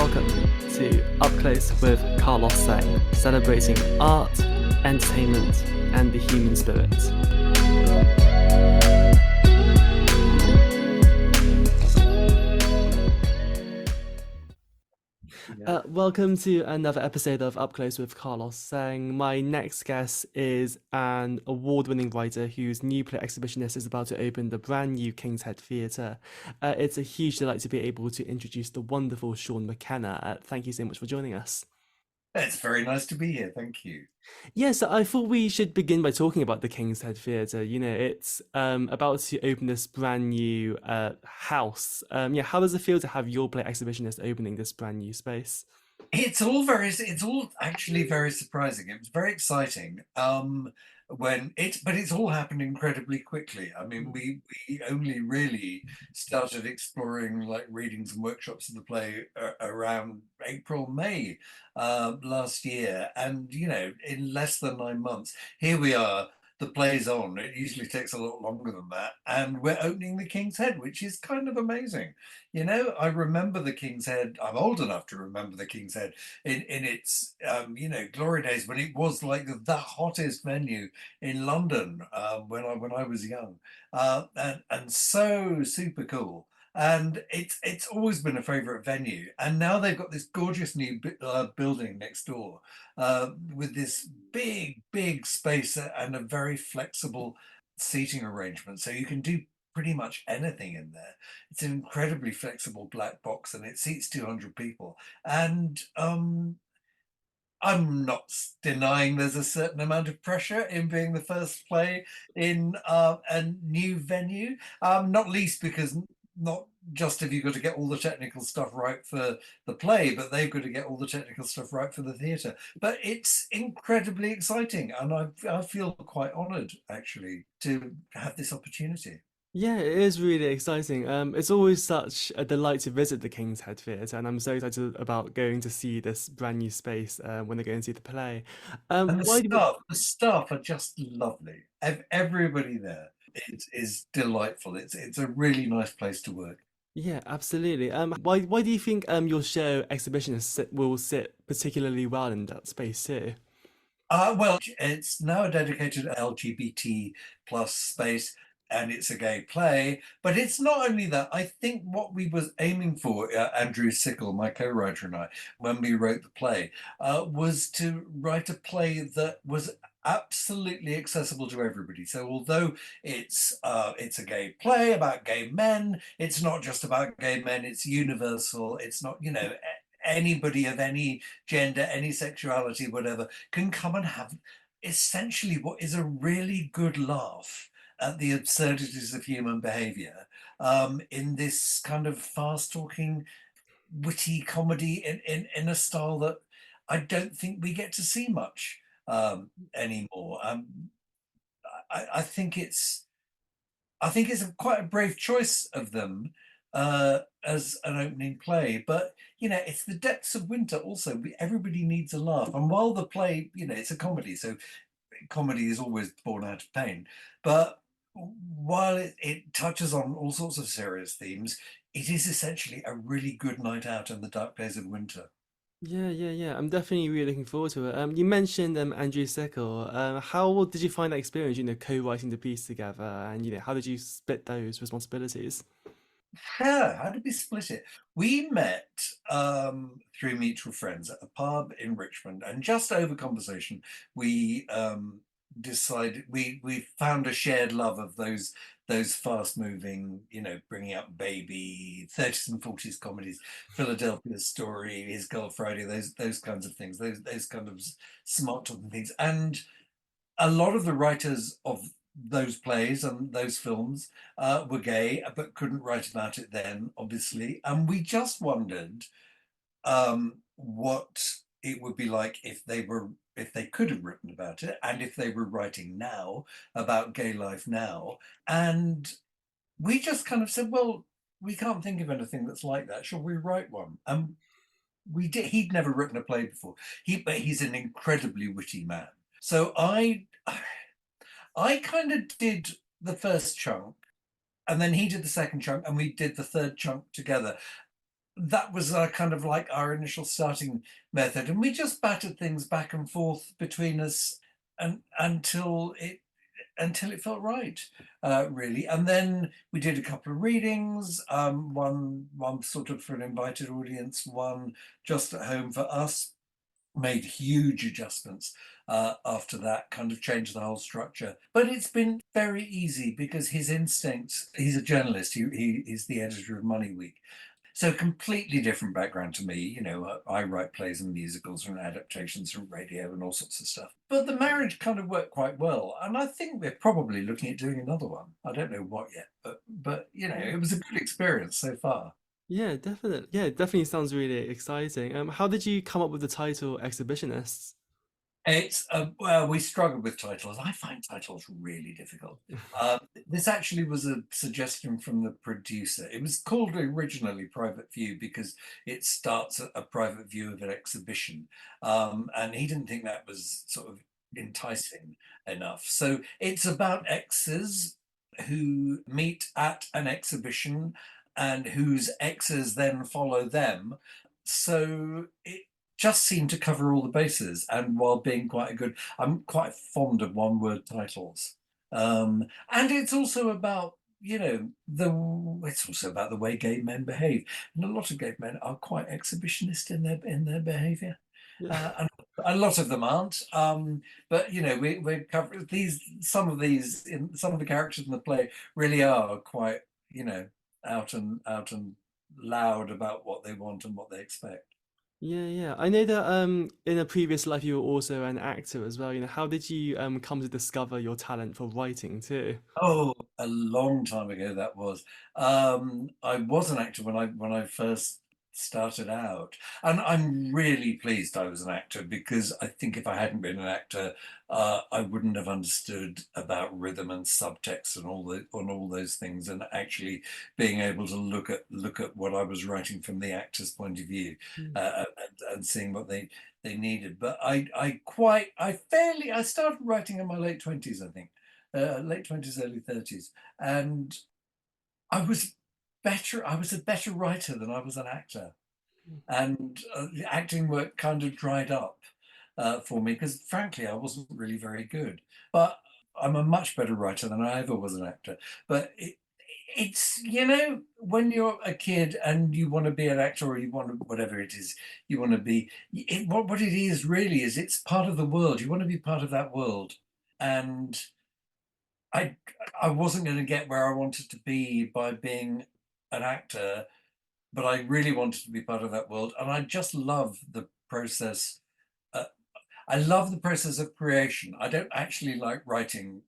welcome to Up Close with Carlos Sang, celebrating art, entertainment, and the human spirit. Welcome to another episode of Up Close with Carlos Sang. My next guest is an award-winning writer whose new play Exhibitionist is about to open the brand new King's Head Theatre. It's a huge delight to be able to introduce the wonderful Shaun McKenna. Thank you so much for joining us. It's very nice to be here. Thank you. Yes, I thought we should begin by talking about the King's Head Theatre. You know, it's about to open this brand new house. How does it feel to have your play Exhibitionist opening this brand new space? It's all actually very surprising. It was very exciting. But it's all happened incredibly quickly. I mean, we only really started exploring like readings and workshops of the play around April, May last year, and in less than 9 months, here we are. The play's on. It usually takes a lot longer than that, and we're opening the King's Head, which is kind of amazing. I remember the King's Head. I'm old enough to remember the King's Head in its glory days when it was like the hottest venue in London when I was young, and so super cool. And it's always been a favourite venue. And now they've got this gorgeous new building next door with this big space and a very flexible seating arrangement, so you can do pretty much anything in there. It's an incredibly flexible black box and it seats 200 people. And I'm not denying there's a certain amount of pressure in being the first play in a new venue, not least because not just have you got to get all the technical stuff right for the play, but they've got to get all the technical stuff right for the theatre. But it's incredibly exciting, and I feel quite honoured actually to have this opportunity. Yeah, it is really exciting. It's always such a delight to visit the King's Head Theatre, and I'm so excited about going to see this brand new space when I go and see the play. And the Why do staff, the staff are just lovely. Everybody there is delightful. It's a really nice place to work. Yeah, absolutely. Why do you think your show will sit particularly well in that space too? Well, it's now a dedicated LGBT plus space, and it's a gay play. But it's not only that. I think what we was aiming for, Andrew Sickle, my co-writer, and I, when we wrote the play, was to write a play that was absolutely accessible to everybody. So although it's a gay play about gay men, it's not just about gay men. It's universal. It's not anybody of any gender, any sexuality, whatever, can come and have essentially what is a really good laugh at the absurdities of human behavior, in this kind of fast talking, witty comedy in a style that I don't think we get to see much anymore. I think it's quite a brave choice of them as an opening play. But it's the depths of winter. Also, everybody needs a laugh, and while the play, it's a comedy, so comedy is always born out of pain. But while it touches on all sorts of serious themes, it is essentially a really good night out in the dark days of winter. Yeah. I'm definitely really looking forward to it. You mentioned Andrew Sickle. How did you find that experience, co-writing the piece together, and how did you split those responsibilities? Yeah, how did we split it? We met through mutual friends at a pub in Richmond, and just over conversation, we decided we found a shared love of those fast moving, bringing up baby 30s and 40s comedies, Philadelphia Story, His Girl Friday, those kinds of things, those kind of smart talking things, and a lot of the writers of those plays and those films were gay, but couldn't write about it then, obviously. And we just wondered what it would be like if they could have written about it, and if they were writing now about gay life now. And we just kind of said, well, we can't think of anything that's like that. Shall we write one? And we did. He'd never written a play before. But he's an incredibly witty man. So I kind of did the first chunk, and then he did the second chunk, and we did the third chunk together. that was kind of like our initial starting method, and we just battered things back and forth between us and until it felt right, really. And then we did a couple of readings, one sort of for an invited audience, one just at home for us. Made huge adjustments after that, kind of changed the whole structure. But it's been very easy because his instincts, he's a journalist, he's the editor of Money Week. So completely different background to me. I write plays and musicals and adaptations from radio and all sorts of stuff. But the marriage kind of worked quite well, and I think we're probably looking at doing another one. I don't know what yet, but it was a good experience so far. Yeah, definitely. Yeah, it definitely sounds really exciting. How did you come up with the title Exhibitionists? It's well, we struggled with titles. I find titles really difficult. This actually was a suggestion from the producer. It was called originally Private View because it starts a private view of an exhibition, and he didn't think that was sort of enticing enough. So it's about exes who meet at an exhibition and whose exes then follow them. So it just seemed to cover all the bases, and while being quite a good, I'm quite fond of one word titles. And it's also about, it's also about the way gay men behave. And a lot of gay men are quite exhibitionist in their behavior. Yeah. And a lot of them aren't. But we cover these, some of the characters in the play really are quite, out and loud about what they want and what they expect. Yeah, yeah. I know that in a previous life you were also an actor as well. How did you come to discover your talent for writing too? Oh, a long time ago that was. I was an actor when I first started out, and I'm really pleased I was an actor because I think if I hadn't been an actor, I wouldn't have understood about rhythm and subtext and all those things, and actually being able to look at what I was writing from the actor's point of view, Mm. and seeing what they needed. But I started writing in my late 20s, I think late 20s, early 30s. And I was I was a better writer than I was an actor. And the acting work kind of dried up for me because, frankly, I wasn't really very good. But I'm a much better writer than I ever was an actor. But it's, when you're a kid and you want to be an actor or you want to, whatever it is you want to be, what it is really is it's part of the world. You want to be part of that world. And I I wasn't going to get where I wanted to be by being an actor, but I really wanted to be part of that world, and I just love the process. Uh, I love the process of creation. I don't actually like writing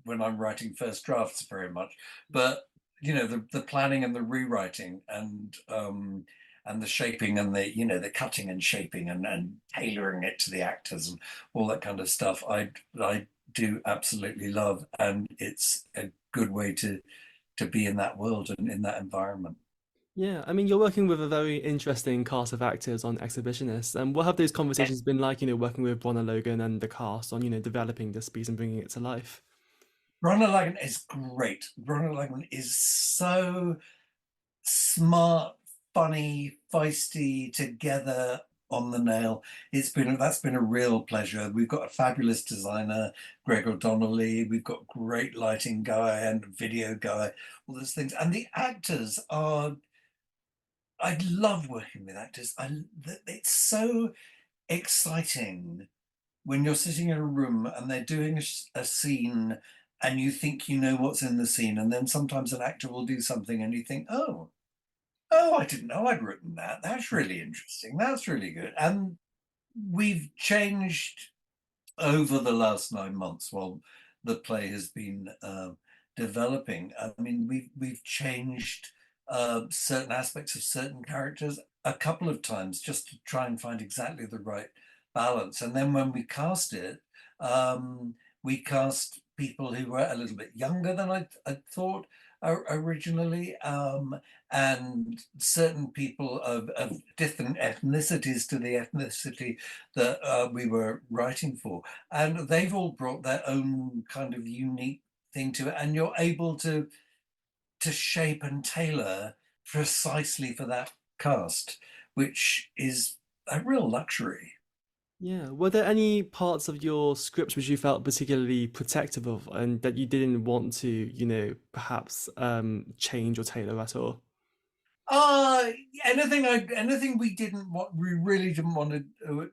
when I'm writing first drafts very much, but the planning and the rewriting and the shaping and the cutting and shaping and tailoring it to the actors and all that kind of stuff. I do absolutely love, and it's a good way to be in that world and in that environment. Yeah, I mean, you're working with a very interesting cast of actors on Exhibitionists. And what have those conversations been like, working with Bronner Logan and the cast on, developing this piece and bringing it to life? Ronald Logan is great. Ronald Logan is so smart, funny, feisty, together on the nail. That's been a real pleasure. We've got a fabulous designer, Greg O'Donnelly. We've got great lighting guy and video guy, all those things. And the actors are. I love working with actors. It's so exciting when you're sitting in a room and they're doing a scene and you think you know what's in the scene, and then sometimes an actor will do something and you think, oh, I didn't know I'd written that. That's really interesting. That's really good. And we've changed over the last 9 months while the play has been developing. I mean, we've changed certain aspects of certain characters a couple of times just to try and find exactly the right balance. And then when we cast it, we cast people who were a little bit younger than I thought originally, and certain people of different ethnicities to the ethnicity that we were writing for. And they've all brought their own kind of unique thing to it. And you're able to shape and tailor precisely for that cast, which is a real luxury. Yeah. Were there any parts of your script which you felt particularly protective of and that you didn't want to, perhaps change or tailor at all? Uh anything we didn't want, we really didn't want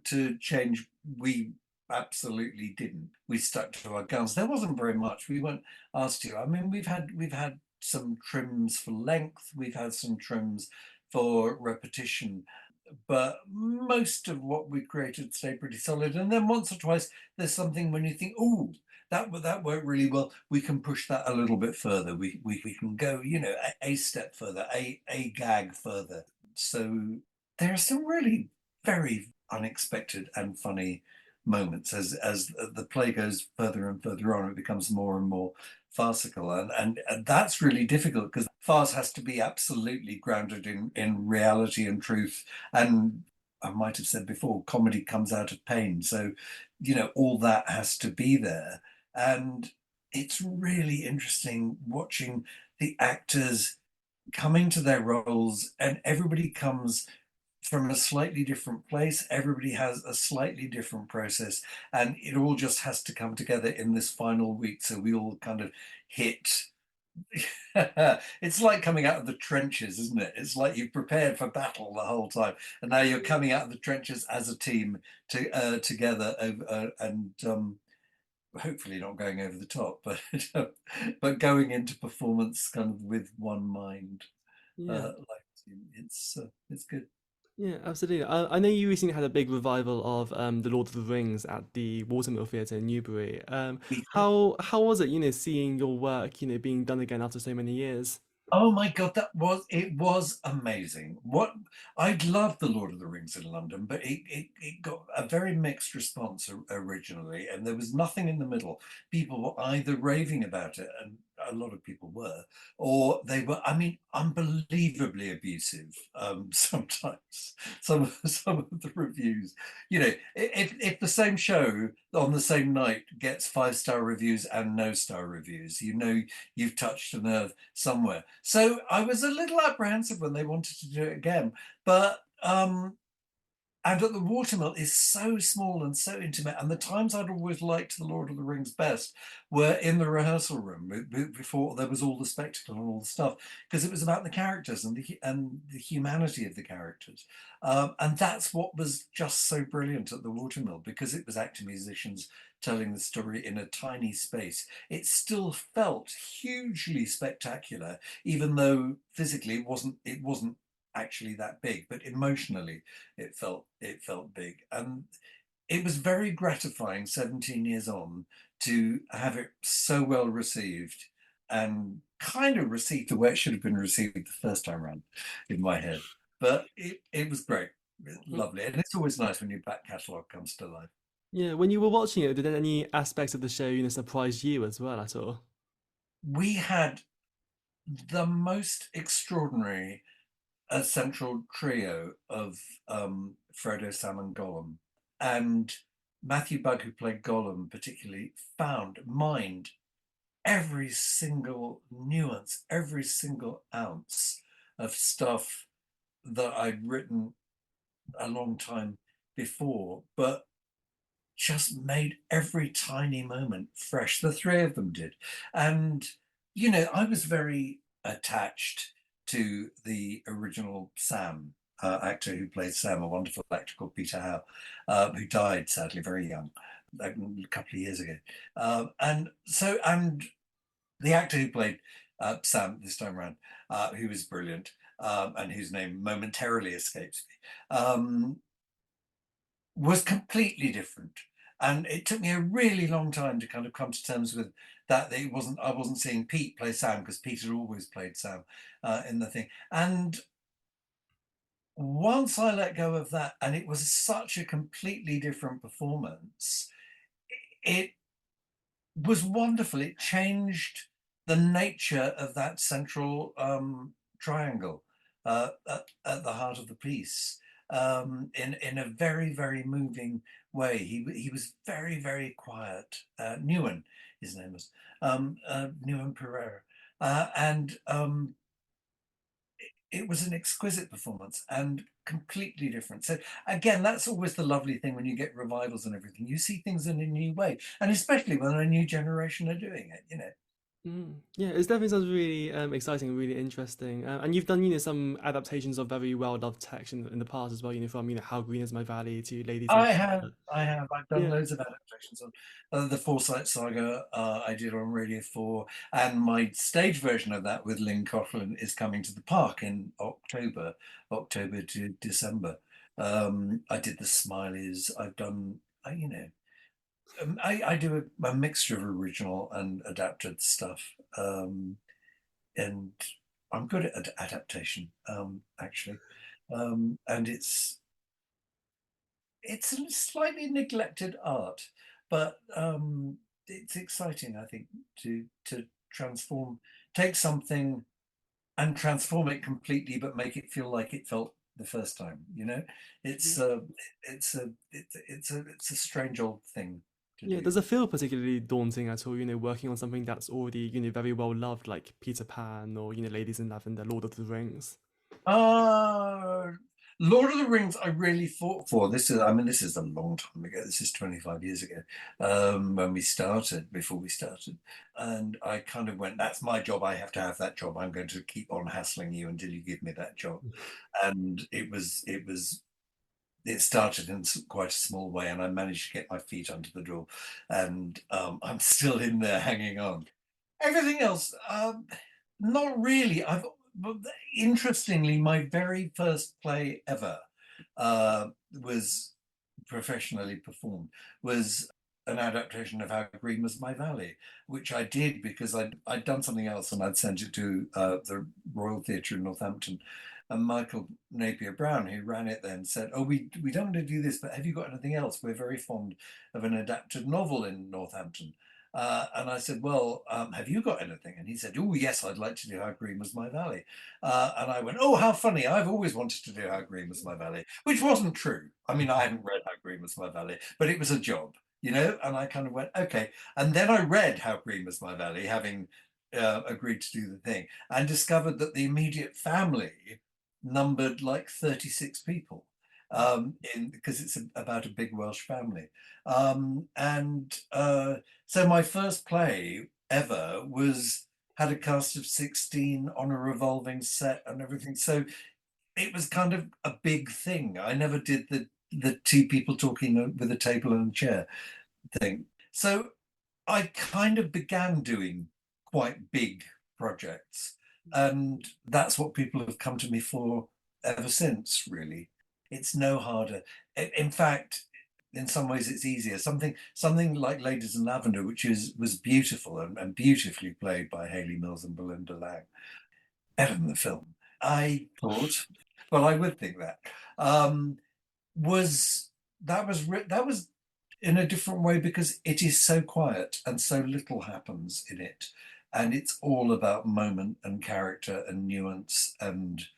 to change, we absolutely didn't. We stuck to our guns. There wasn't very much. We weren't asked to. I mean, we've had some trims for length, we've had some trims for repetition, but most of what we created stayed pretty solid. And then once or twice, there's something when you think, oh, that worked really well. We can push that a little bit further. We can go, a step further, a gag further. So there are some really very unexpected and funny moments as the play goes further and further on. It becomes more and more farcical, and that's really difficult because farce has to be absolutely grounded in reality and truth. And I might have said before, comedy comes out of pain, so all that has to be there. And it's really interesting watching the actors coming to their roles, and everybody comes from a slightly different place. Everybody has a slightly different process, and it all just has to come together in this final week. So we all kind of hit. It's like coming out of the trenches, isn't it? It's like you've prepared for battle the whole time, and now you're coming out of the trenches as a team together, and hopefully not going over the top, but but going into performance kind of with one mind. Yeah. Like it's good. Yeah, absolutely. I know you recently had a big revival of The Lord of the Rings at the Watermill Theatre in Newbury. We How was it, seeing your work, being done again after so many years? Oh my God, it was amazing. What I'd loved The Lord of the Rings in London, but it got a very mixed response originally, and there was nothing in the middle. People were either raving about it, and a lot of people were, or they were, I mean, unbelievably abusive, sometimes. Some of the reviews, if the same show on the same night gets 5-star reviews and no star reviews, you've touched a nerve somewhere. So I was a little apprehensive when they wanted to do it again, but and at the Watermill is so small and so intimate, and the times I'd always liked The Lord of the Rings best were in the rehearsal room before there was all the spectacle and all the stuff, because it was about the characters and the humanity of the characters, and that's what was just so brilliant at the Watermill, because it was actor musicians telling the story in a tiny space. It still felt hugely spectacular, even though physically it wasn't actually that big, but emotionally it felt big. And it was very gratifying 17 years on to have it so well received, and kind of received the way it should have been received the first time around in my head. But it was great, lovely. And it's always nice when your back catalogue comes to life. Yeah, when you were watching it, did any aspects of the show, surprise you as well at all? We had the most extraordinary central trio of Frodo, Sam, and Gollum. And Matthew Bugg, who played Gollum, particularly mined every single nuance, every single ounce of stuff that I'd written a long time before, but just made every tiny moment fresh. The three of them did. And, I was very attached to the original Sam, actor who played Sam, a wonderful actor called Peter Howe, who died sadly very young, like a couple of years ago. And the actor who played Sam this time around, who was brilliant, and whose name momentarily escapes me, was completely different. And it took me a really long time to kind of come to terms with that I wasn't seeing Pete play Sam, because Pete had always played Sam in the thing. And once I let go of that, and it was such a completely different performance, it was wonderful. It changed the nature of that central triangle at the heart of the piece, in a very, very moving way. He was very, very quiet. Newen, his name was, Newen Pereira, and it was an exquisite performance and completely different. So again, that's always the lovely thing when you get revivals and everything. You see things in a new way, and especially when a new generation are doing it, you know. Yeah, it definitely sounds really exciting, really interesting. And you've done, some adaptations of very well-loved text in the past as well. From How Green Is My Valley to Ladies in Fire. I've done Yeah. loads of adaptations on the Forsyte Saga. I did on Radio 4, and my stage version of that with Lynn Coughlin is coming to the park in October to December. I did the Smileys. I've done, I do a mixture of original and adapted stuff, and I'm good at adaptation, actually, and it's a slightly neglected art, but it's exciting, I think, to transform, take something and transform it completely, but make it feel like it felt the first time. Yeah. It's it's a strange old thing to Yeah, do. does it feel particularly daunting at all, working on something that's already, very well loved, like Peter Pan or, Ladies in Lavender, Lord of the Rings? Uh, Lord of the Rings, I really fought for. This is a long time ago. This is 25 years ago, before we started. And I kind of went, that's my job. I have to have that job. I'm going to keep on hassling you until you give me that job. And it started in quite a small way, and I managed to get my feet under the door. And I'm still in there hanging on. Everything else, not really. Interestingly, my very first play ever was professionally performed, was an adaptation of How Green Was My Valley, which I did because I'd done something else and I'd sent it to the Royal Theatre in Northampton. And Michael Napier Brown, who ran it then, said, "Oh, we don't want to do this, but have you got anything else? We're very fond of an adapted novel in Northampton." And I said, "Well, have you got anything?" And he said, "Oh, yes, I'd like to do How Green Was My Valley." And I went, "Oh, how funny. I've always wanted to do How Green Was My Valley," which wasn't true. I mean, I hadn't read How Green Was My Valley, but it was a job, And I kind of went, okay. And then I read How Green Was My Valley, having agreed to do the thing, and discovered that the immediate family numbered like 36 people. Because it's about a big Welsh family. And so my first play ever had a cast of 16 on a revolving set and everything. So it was kind of a big thing. I never did the two people talking with a table and a chair thing. So I kind of began doing quite big projects, and that's what people have come to me for ever since, really. It's no harder. In fact, in some ways it's easier. Something like Ladies in Lavender, which was beautiful and beautifully played by Hayley Mills and Belinda Lang, better than the film, I thought. Well, I would think that. Um, was that was in a different way because it is so quiet and so little happens in it, and it's all about moment and character and nuance and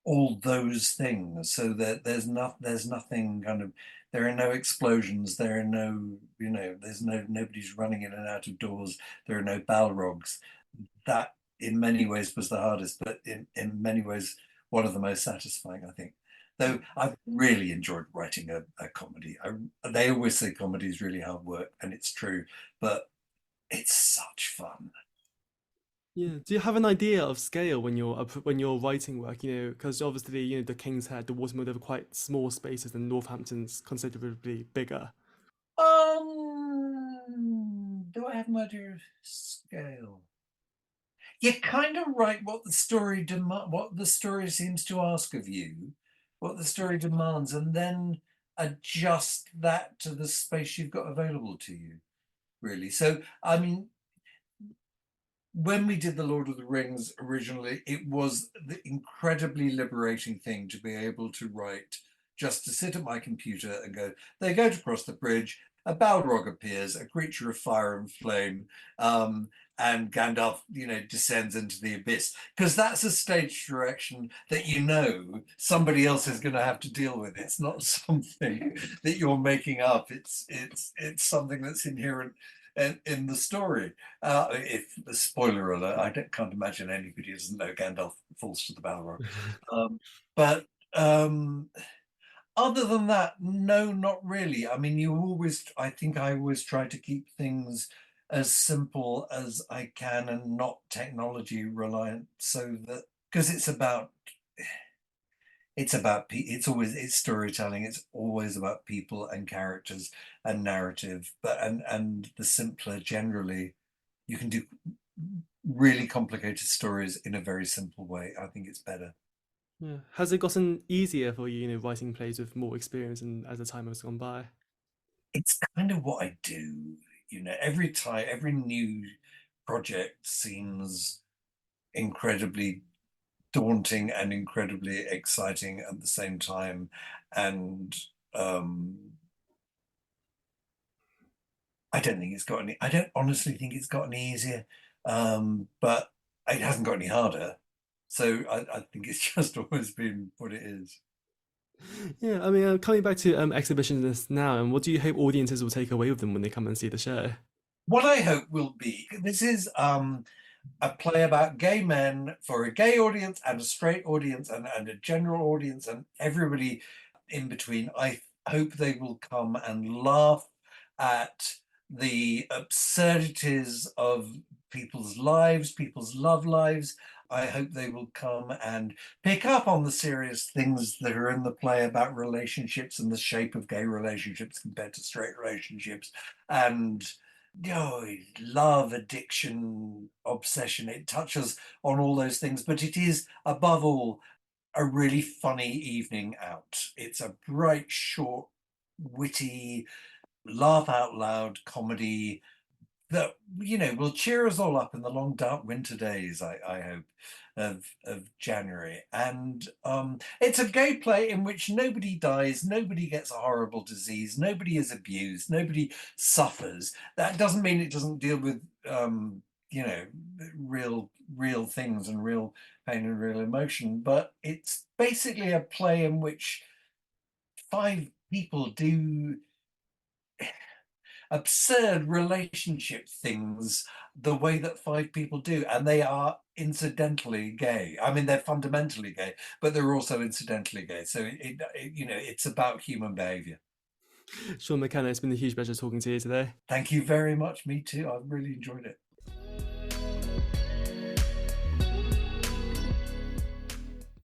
all those things, so that there's nothing kind of, there are no explosions, there are no, there's nobody's running in and out of doors, there are no balrogs. That in many ways was the hardest, but in many ways one of the most satisfying, I think. Though I've really enjoyed writing a comedy. They always say comedy is really hard work, and it's true, but it's such fun. Yeah. Do you have an idea of scale when when you're writing work? Because obviously, the King's Head, the Watermill, they're quite small spaces, and Northampton's considerably bigger. Do I have an idea of scale? You kind of write what the story seems to ask of you, what the story demands, and then adjust that to the space you've got available to you, really. So, I mean, when we did the Lord of the Rings originally, it was the incredibly liberating thing to be able to write, just to sit at my computer and go, they go to cross the bridge, a Balrog appears, a creature of fire and flame, and Gandalf, descends into the abyss. Because that's a stage direction that somebody else is going to have to deal with. It's not something that you're making up. It's something that's inherent in the story. If spoiler alert, can't imagine anybody who doesn't know Gandalf falls to the Balrog. Um, but other than that, no, not really. I mean, I think I always try to keep things as simple as I can and not technology reliant, so that because it's storytelling. It's always about people and characters and narrative. And the simpler generally, you can do really complicated stories in a very simple way. I think it's better. Yeah. Has it gotten easier for you, writing plays with more experience and as the time has gone by? It's kind of what I do. Every new project seems incredibly daunting and incredibly exciting at the same time. And um, I don't honestly think it's got any easier, but it hasn't got any harder. So I think it's just always been what it is. Yeah, I mean, coming back to exhibitionists now, and what do you hope audiences will take away with them when they come and see the show? What I hope will be this is a play about gay men for a gay audience and a straight audience and a general audience and everybody in between. I hope they will come and laugh at the absurdities of people's lives, people's love lives. I hope they will come and pick up on the serious things that are in the play about relationships and the shape of gay relationships compared to straight relationships and love, addiction, obsession. It touches on all those things, but it is above all a really funny evening out. It's a bright, short, witty, laugh out loud comedy that will cheer us all up in the long dark winter days, I hope, of January. And it's a gay play in which nobody dies, nobody gets a horrible disease, nobody is abused, nobody suffers. That doesn't mean it doesn't deal with you know real things and real pain and real emotion, but it's basically a play in which five people do absurd relationship things the way that five people do, and they are incidentally gay. I mean, they're fundamentally gay, but they're also incidentally gay. So it's about human behavior. Shaun McKenna, it's been a huge pleasure talking to you today. Thank you very much. Me too. I've really enjoyed it.